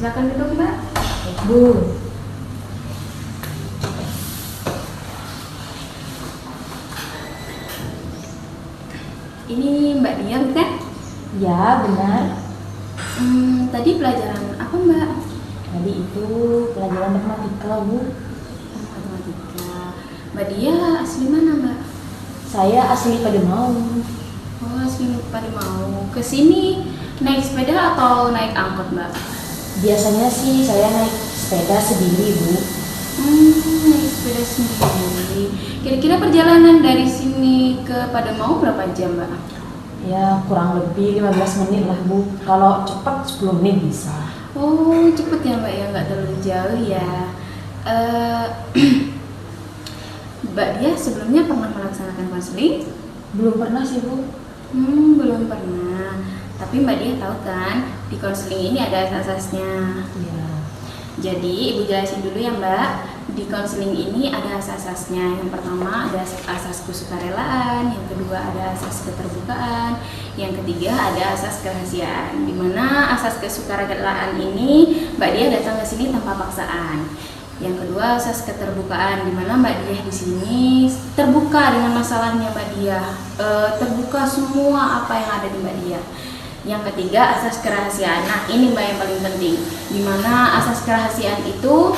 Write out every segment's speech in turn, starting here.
Silakan duduk Mbak. Bu, Ini Mbak Dia bukan? ya benar. Tadi pelajaran apa Mbak? Tadi itu pelajaran matematika, Bu. Matematika. Mbak Dia asli mana Mbak? Saya asli Pademau. Oh, asli Pademau. Ke sini naik sepeda atau naik angkot Mbak? Biasanya sih saya naik sepeda sendiri, Bu. Naik sepeda sendiri. Kira-kira perjalanan dari sini ke Pademau berapa jam Mbak? Ya kurang lebih 15 menit lah, Bu. Kalau cepat 10 menit bisa. Oh, cepet ya Mbak ya, nggak terlalu jauh ya. Eh, Mbak Dia sebelumnya pernah melaksanakan konseling? Belum pernah sih, Bu. Belum pernah. Tapi Mbak Dia tahu kan, di konseling ini ada asas-asasnya. Ya. Jadi Ibu jelasin dulu ya Mbak. Di konseling ini ada asas-asasnya. Yang pertama ada asas kesukarelaan, yang kedua ada asas keterbukaan, yang ketiga ada asas kerahasiaan. Di mana asas kesukarelaan ini Mbak Dia datang ke sini tanpa paksaan. Yang kedua asas keterbukaan, di mana Mbak Dia di sini terbuka dengan masalahnya Mbak Dia, terbuka semua apa yang ada di Mbak Dia. Yang ketiga asas kerahasiaan. Nah ini Mbak yang paling penting, di mana asas kerahasiaan itu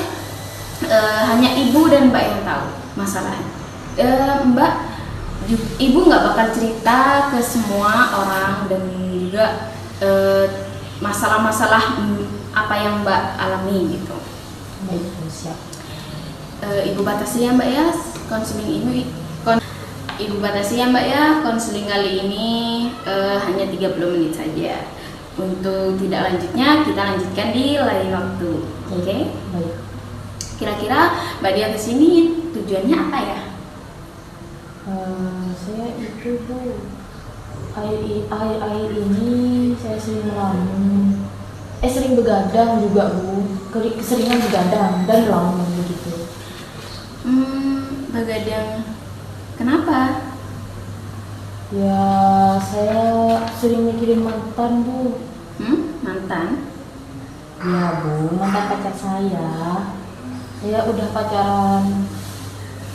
hanya Ibu dan Mbak yang tahu masalahnya. Mbak, Ibu nggak bakal cerita ke semua orang dan juga masalah-masalah apa yang Mbak alami gitu. Baik, Bu, siap. Ibu batasi ya Mbak ya, konseling ini Ibu batasi ya Mbak ya, konseling kali ini hanya 30 menit saja. Untuk tidak lanjutnya kita lanjutkan di lain waktu. Oke? Baik. Kira-kira Mbak Dia kesini tujuannya apa ya? Saya itu, Bu, akhir-akhir ini saya sering melamun. Sering begadang juga, Bu. Keseringan begadang dan melamun begitu. Begadang. Kenapa? Ya, saya sering mikirin mantan, Bu. Mantan? Ya, Bu, mantan pacar saya. Saya udah pacaran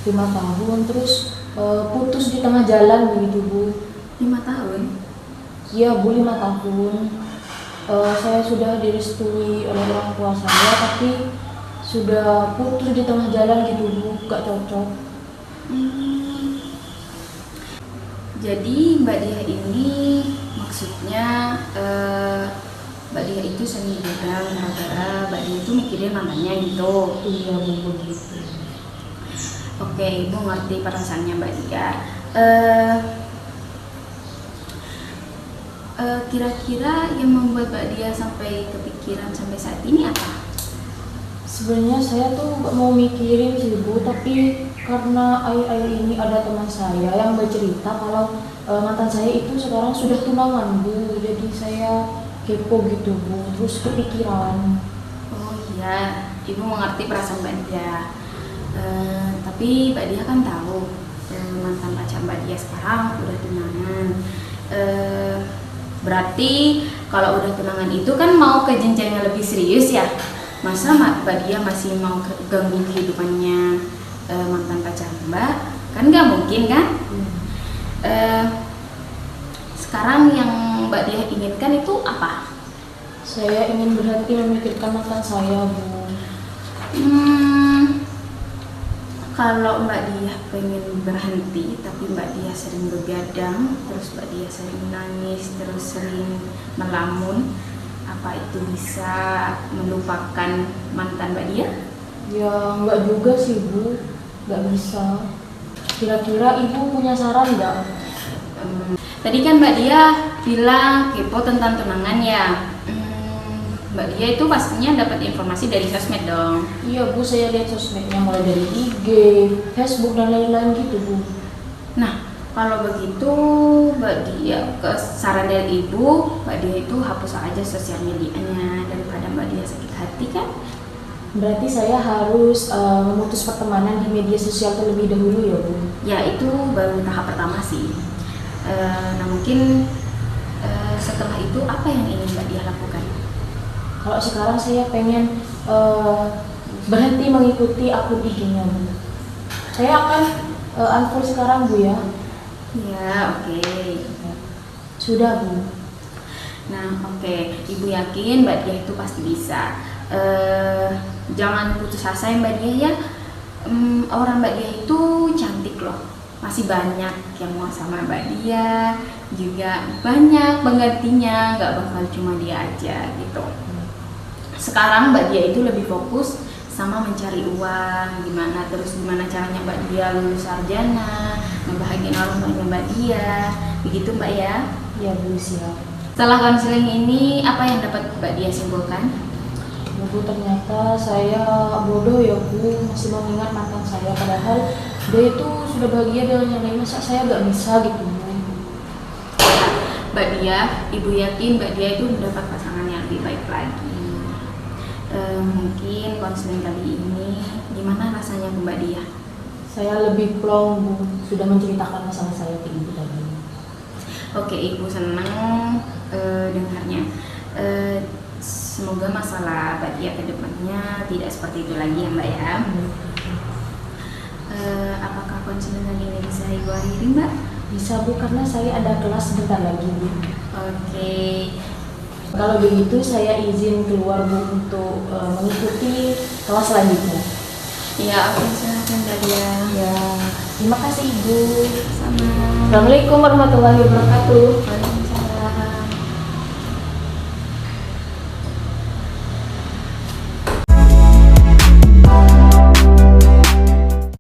5 tahun, terus putus di tengah jalan begitu, Bu. 5 tahun? Iya, Bu, 5 tahun. Saya sudah direstui oleh orang tua saya, tapi sudah putus di tengah jalan gitu, Bu. Gak cocok. Jadi Mbak Dia ini maksudnya Mbak Dia itu sering begadang gara-gara Mbak Dia itu mikirin mantannya gitu. Iya, Bu, begitu. Oke, Ibu ngerti perasaannya Mbak Dia. Kira-kira yang membuat Mbak Dia sampai kepikiran sampai saat ini apa? Sebenarnya saya tuh gak mau mikirin sih, Bu, tapi karena akhir-akhir ini ada teman saya yang bercerita kalau mantan saya itu sekarang sudah tunangan, Bu. Jadi saya kepo gitu, Bu, terus kepikiran. Oh iya, Ibu mengerti perasaan Mbak Dia. Tapi Mbak Dia kan tahu mantan pacar Mbak Dia sekarang udah tunangan. Berarti kalau udah tunangan itu kan mau ke jenjang yang lebih serius ya. Masa Mbak Dia masih mau ganggu kehidupannya mantan pacar Mbak? Kan nggak mungkin kan? Sekarang yang Mbak Dia inginkan itu apa? Saya ingin berhenti memikirkan mantan saya, Bu. Kalau Mbak Dia pengen berhenti, tapi Mbak Dia sering begadang, terus Mbak Dia sering menangis, terus sering melamun, apa itu bisa melupakan mantan Mbak Dia? Ya, enggak juga sih, Bu. Enggak bisa. Kira-kira Ibu punya saran nggak? Tadi kan Mbak Dia bilang kepo tentang tunangan ya. Mbak Dia itu pastinya dapat informasi dari sosmed dong. Iya, Bu, saya lihat sosmednya mulai dari IG, Facebook, dan lain-lain gitu, Bu. Nah, kalau begitu Mbak Dia, ke saran dari Ibu, Mbak Dia itu hapus aja sosial medianya daripada Mbak Dia sakit hati kan? Berarti saya harus memutus pertemanan di media sosial terlebih dahulu ya, Bu? Ya, itu baru tahap pertama sih. Nah, mungkin setelah itu apa yang ingin Mbak Dia lakukan? Kalau sekarang saya pengen berhenti mengikuti akun IG-nya Bu. Saya akan unfollow sekarang Bu ya. Ya, oke. Sudah Bu. Nah, oke. Ibu yakin Mbak Diah itu pasti bisa. Jangan putus asa ya Mbak Diah ya. Orang Mbak Diah itu cantik loh. Masih banyak yang mau sama Mbak Diah, juga banyak penggantinya, nggak bakal cuma dia aja gitu. Sekarang Mbak Diah itu lebih fokus sama mencari uang, gimana caranya Mbak Diah lulus sarjana, membahagiakan orang tuanya Mbak Diah, begitu Mbak ya. Ya Bu, siap. Setelah konseling ini, apa yang dapat Mbak Diah simpulkan? Bu, ternyata saya bodoh ya Bu, masih mengingat mantan saya, padahal dia itu sudah bahagia dengan yang lain, masa saya gak bisa gitu Bu. Mbak Diah, Ibu yakin Mbak Diah itu mendapat pasangan yang lebih baik lagi. Mungkin konseling kali ini gimana rasanya Mbak Diah? Saya lebih plong Bu, sudah menceritakan masalah saya ke Ibu tadi. Oke, Ibu senang dengarnya. Semoga masalah Mbak Diah ke depannya tidak seperti itu lagi ya Mbak ya. Apakah konseling kali ini bisa Ibu akhiri Mbak? Bisa Bu, karena saya ada kelas sebentar lagi Bu. Oke. Kalau begitu saya izin keluar Bu untuk mengikuti kelas selanjutnya. Ya, oke, silakan Mbak Diah. Ya, terima kasih Ibu. Sama. Assalamualaikum warahmatullahi wabarakatuh.